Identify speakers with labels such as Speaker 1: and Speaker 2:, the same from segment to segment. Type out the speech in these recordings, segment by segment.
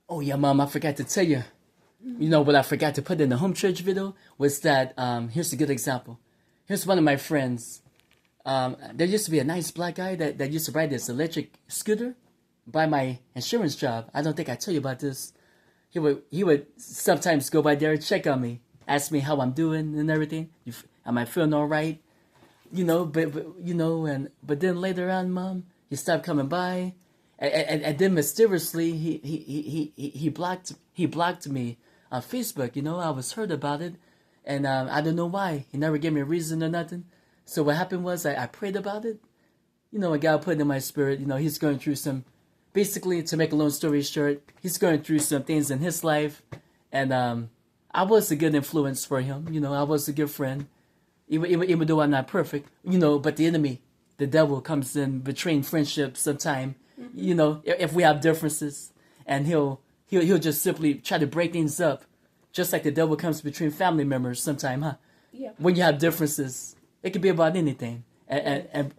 Speaker 1: Oh yeah, Mom, I forgot to tell you. You know what I forgot to put in the home church video was that here's a good example. Here's one of my friends. There used to be a nice black guy that used to ride this electric scooter by my insurance job. I don't think I tell you about this. He would sometimes go by there, check on me, ask me how I'm doing and everything. Am I feeling all right? But then later on, Mom, he stopped coming by, and then mysteriously he blocked me on Facebook. I was hurt about it, and I don't know why. He never gave me a reason or nothing. So what happened was I prayed about it. And God put it in my spirit. He's going through some. Basically, to make a long story short, he's going through some things in his life, and I was a good influence for him. I was a good friend, even though I'm not perfect. But the enemy, the devil, comes in betraying friendship sometime. If we have differences, and he'll just simply try to break things up, just like the devil comes between family members sometime, huh?
Speaker 2: Yeah.
Speaker 1: When you have differences, it could be about anything, and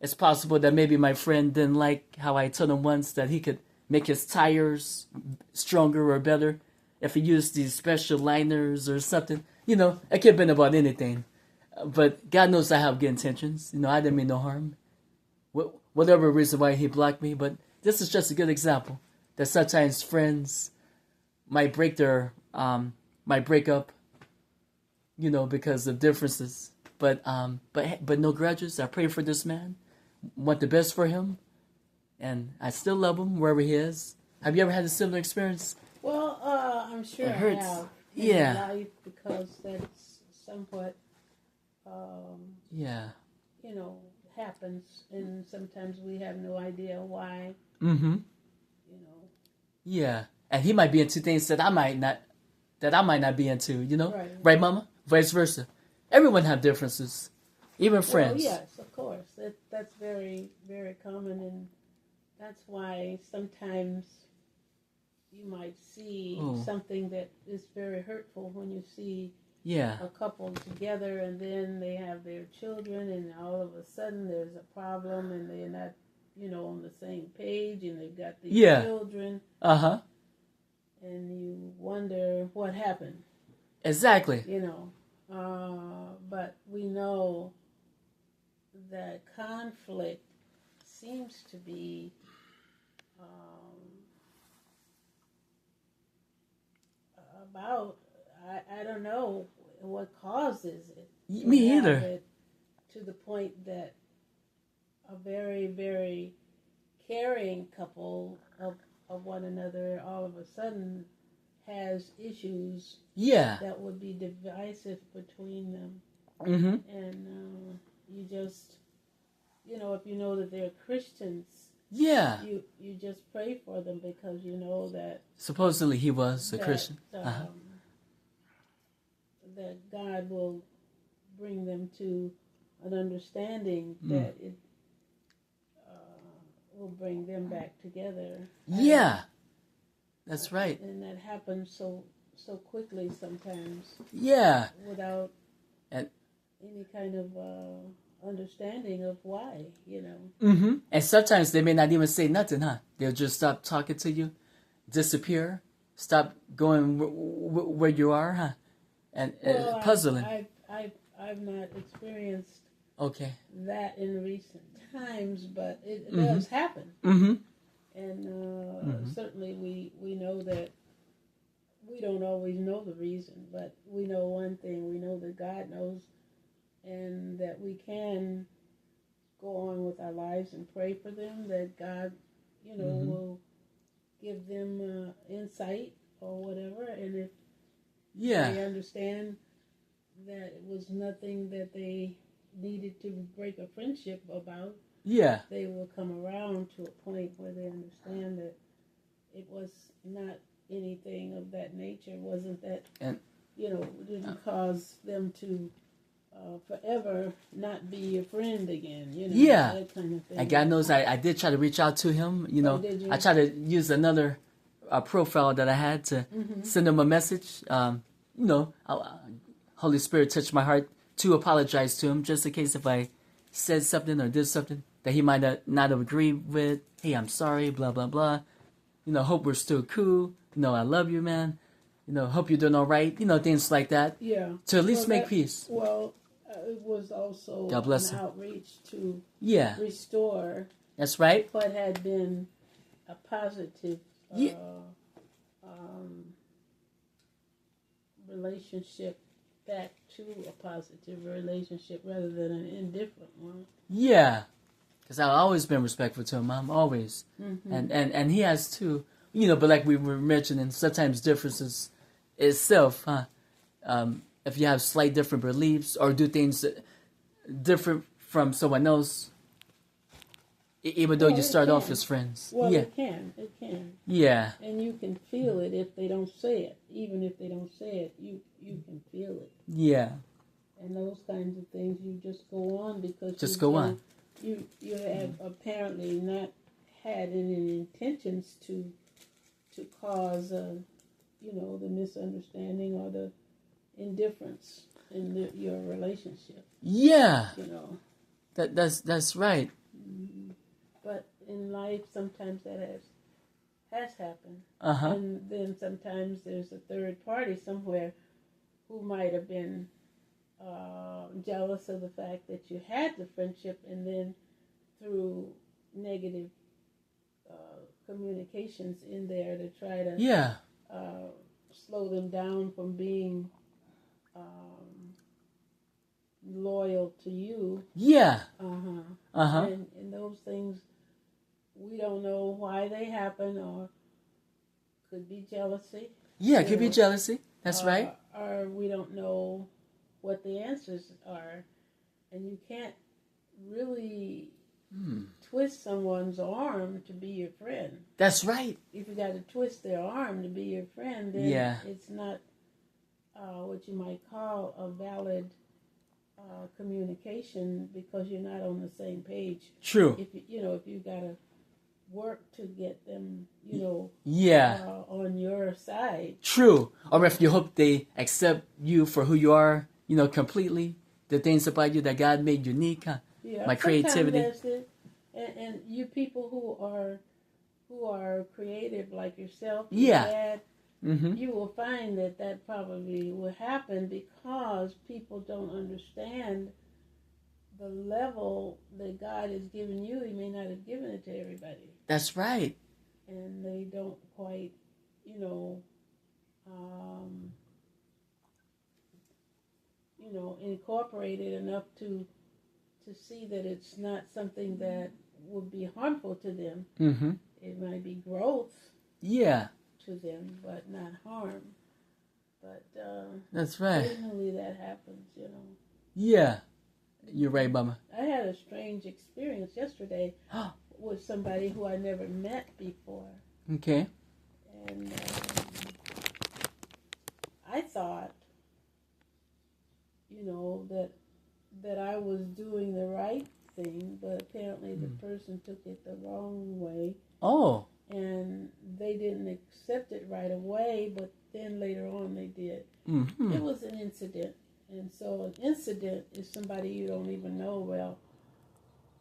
Speaker 1: it's possible that maybe my friend didn't like how I told him once that he could make his tires stronger or better if he used these special liners or something. It could have been about anything. But God knows I have good intentions. I didn't mean no harm. Whatever reason why he blocked me, but this is just a good example that sometimes friends might break up, because of differences. But no grudges. I pray for this man. Want the best for him, and I still love him wherever he is. Have you ever had a similar experience?
Speaker 2: Well, I'm sure
Speaker 1: It
Speaker 2: I
Speaker 1: hurts.
Speaker 2: have
Speaker 1: Yeah.
Speaker 2: in life because that's somewhat,
Speaker 1: Yeah.
Speaker 2: happens, and sometimes we have no idea why.
Speaker 1: Mm-hmm. Yeah. And he might be into things that I might not be into. Right, Mama? Vice versa. Everyone have differences, even friends.
Speaker 2: Well, yes, of course. That's very, very common, and that's why sometimes you might see something that is very hurtful when you see
Speaker 1: Yeah.
Speaker 2: a couple together and then they have their children and all of a sudden there's a problem and they're not, on the same page and they've got these children.
Speaker 1: Uh-huh.
Speaker 2: And you wonder what happened.
Speaker 1: Exactly.
Speaker 2: But we know that conflict seems to be about, I don't know what causes it.
Speaker 1: Me either.
Speaker 2: To the point that a very, very caring couple of one another all of a sudden has issues that would be divisive between them.
Speaker 1: Mm-hmm.
Speaker 2: And you just, if you know that they're Christians, you just pray for them because you know that
Speaker 1: supposedly he was a Christian.
Speaker 2: That God will bring them to an understanding that it will bring them back together.
Speaker 1: Yeah, that's right.
Speaker 2: And that happens so quickly sometimes.
Speaker 1: Yeah.
Speaker 2: Without any kind of understanding of why,
Speaker 1: Mm-hmm. And sometimes they may not even say nothing, huh? They'll just stop talking to you, disappear, stop going where you are, huh? And puzzling.
Speaker 2: I've not experienced
Speaker 1: that
Speaker 2: in recent times, but it does happen.
Speaker 1: Mm-hmm.
Speaker 2: And certainly we know that we don't always know the reason, but we know one thing. We know that God knows, and that we can go on with our lives and pray for them, that God, will give them insight or whatever. And if they understand that it was nothing that they needed to break a friendship about, they will come around to a point where they understand that it was not anything of that nature. It wasn't that, didn't cause them to forever not be your friend again, that kind of thing.
Speaker 1: And God knows I did try to reach out to him,
Speaker 2: Did you?
Speaker 1: I tried to use another profile that I had to send him a message. Holy Spirit touched my heart to apologize to him, just in case if I said something or did something that he might not have agreed with. Hey, I'm sorry, blah, blah, blah. hope we're still cool. I love you, man. Hope you're doing all right. Things like that.
Speaker 2: Yeah.
Speaker 1: To at least make peace.
Speaker 2: Well, it was also
Speaker 1: God bless
Speaker 2: an
Speaker 1: him.
Speaker 2: outreach to
Speaker 1: Yeah.
Speaker 2: restore
Speaker 1: That's right.
Speaker 2: what had been a positive relationship back to a positive relationship rather than an indifferent one.
Speaker 1: Yeah. Because I've always been respectful to him, Mom. Always.
Speaker 2: Mm-hmm.
Speaker 1: And he has too. But like we were mentioning, sometimes differences itself, huh? If you have slight different beliefs or do things different from someone else, even though you start off as friends.
Speaker 2: Well,
Speaker 1: yeah.
Speaker 2: It can.
Speaker 1: Yeah.
Speaker 2: And you can feel it if they don't say it. Even if they don't say it, you can feel it.
Speaker 1: Yeah.
Speaker 2: And those kinds of things, you just go on because you have apparently not had any intentions to cause the misunderstanding or the indifference in your relationship.
Speaker 1: Yeah. That's right.
Speaker 2: Mm-hmm. But in life, sometimes that has happened.
Speaker 1: Uh-huh.
Speaker 2: And then sometimes there's a third party somewhere who might have been jealous of the fact that you had the friendship, and then through negative communications in there to try to slow them down from being loyal to you.
Speaker 1: Yeah.
Speaker 2: And those things, we don't know why they happen, or could be jealousy.
Speaker 1: Yeah, it could be jealousy. That's right.
Speaker 2: Or we don't know what the answers are. And you can't really twist someone's arm to be your friend.
Speaker 1: That's right.
Speaker 2: If you got to twist their arm to be your friend, then it's not what you might call a valid communication, because you're not on the same page.
Speaker 1: True.
Speaker 2: If you got to work to get them, on your side.
Speaker 1: True. Or if you hope they accept you for who you are, completely, the things about you that God made unique, huh?
Speaker 2: Yeah,
Speaker 1: my creativity.
Speaker 2: That's it. And you people who are creative like yourself, your dad, you will find that probably will happen because people don't understand the level that God has given you. He may not have given it to everybody.
Speaker 1: That's right.
Speaker 2: And they don't quite, incorporate it enough to see that it's not something that would be harmful to them.
Speaker 1: Mm-hmm.
Speaker 2: It might be growth.
Speaker 1: Yeah.
Speaker 2: To them, but not harm. But
Speaker 1: that's right.
Speaker 2: Occasionally that happens,
Speaker 1: Yeah. You're right, Mama.
Speaker 2: I had a strange experience yesterday with somebody who I never met before.
Speaker 1: Okay.
Speaker 2: And I thought, that I was doing the right thing, but apparently the person took it the wrong way.
Speaker 1: Oh.
Speaker 2: And they didn't accept it right away, but then later on they did.
Speaker 1: Mm-hmm.
Speaker 2: It was an incident. And so an incident is somebody you don't even know well.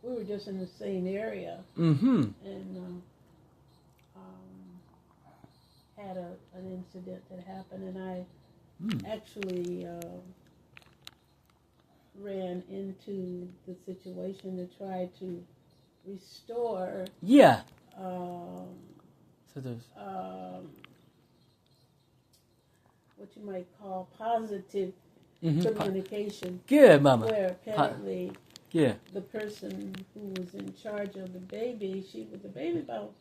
Speaker 2: We were just in the same area.
Speaker 1: Mm-hmm.
Speaker 2: And had an incident that happened, and I actually ran into the situation to try to restore what you might call positive communication.
Speaker 1: Good, Mama.
Speaker 2: Where apparently the person who was in charge of the baby, the baby about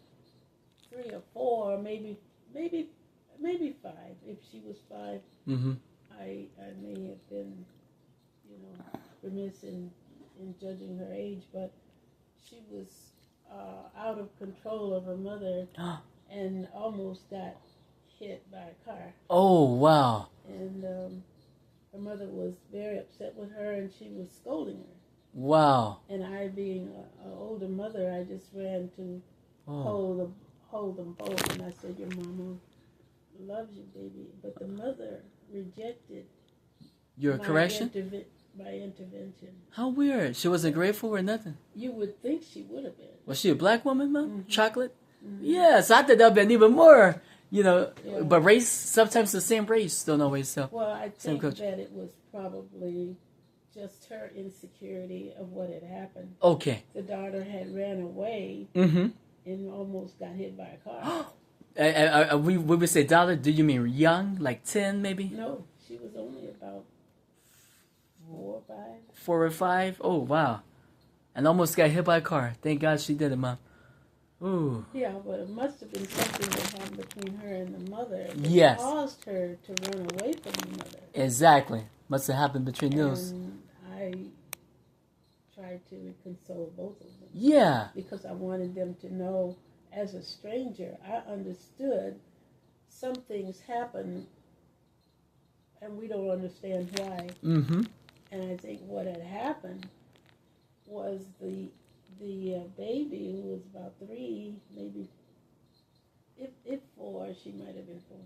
Speaker 2: 3 or 4, maybe 5. If she was 5, I may have been, remiss in judging her age, but she was out of control of her mother and almost got hit by a car.
Speaker 1: Oh, wow.
Speaker 2: And her mother was very upset with her, and she was scolding her.
Speaker 1: Wow.
Speaker 2: And I, being an older mother, I just ran to hold them both, and I said, "Your mama loves you, baby." But the mother rejected
Speaker 1: your correction?
Speaker 2: My intervention.
Speaker 1: How weird. She wasn't grateful or nothing?
Speaker 2: You would think she would have been.
Speaker 1: Was she a black woman, Mom? Chocolate? Yeah, so I thought that would been even more,
Speaker 2: Yeah.
Speaker 1: but race, sometimes the same race don't always so.
Speaker 2: Well, I
Speaker 1: Same
Speaker 2: think
Speaker 1: coach.
Speaker 2: that it was probably just her insecurity of what had happened.
Speaker 1: Okay.
Speaker 2: The daughter had ran away
Speaker 1: Mm-hmm.
Speaker 2: and almost got hit by a car.
Speaker 1: We would say dollar, do you mean young, like 10 maybe?
Speaker 2: No, she was only about 4 or 5.
Speaker 1: 4 or 5? Oh, wow. And almost got hit by a car. Thank God she did it, Mom. Ooh.
Speaker 2: Yeah, but it must have been something that happened between her and the mother that
Speaker 1: Yes.
Speaker 2: caused her to run away from the mother.
Speaker 1: Exactly. Must have happened between those.
Speaker 2: And I tried to console both of them
Speaker 1: Yeah.
Speaker 2: because I wanted them to know, as a stranger, I understood some things happen and we don't understand why.
Speaker 1: Mm-hmm.
Speaker 2: And I think what had happened was the baby, who was about 3, maybe if 4, she might have been 4,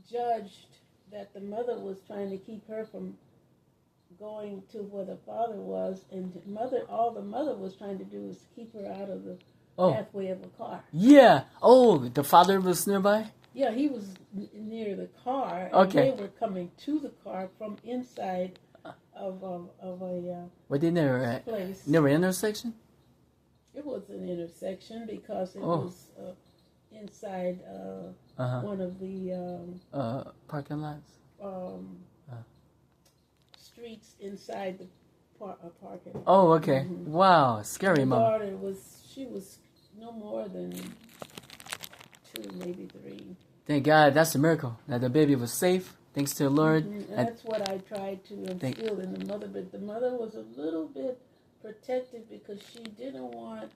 Speaker 2: judged that the mother was trying to keep her from going to where the father was, and all the mother was trying to do was keep her out of the pathway of a car.
Speaker 1: Yeah. Oh, the father was nearby?
Speaker 2: Yeah, he was near the car, and
Speaker 1: Okay.
Speaker 2: they were coming to the car from inside of a
Speaker 1: Were they near
Speaker 2: place.
Speaker 1: near an intersection?
Speaker 2: It was an intersection because it
Speaker 1: Oh.
Speaker 2: was inside
Speaker 1: Uh-huh.
Speaker 2: one of the
Speaker 1: Parking lots?
Speaker 2: streets inside the parking lot.
Speaker 1: Oh, okay. Wow. Scary,
Speaker 2: My
Speaker 1: Mom.
Speaker 2: daughter she was no more than 2, maybe 3.
Speaker 1: Thank God. That's a miracle. That the baby was safe. Thanks to the Lord.
Speaker 2: And that's what I tried to instill in the mother. But the mother was a little bit protective because she didn't want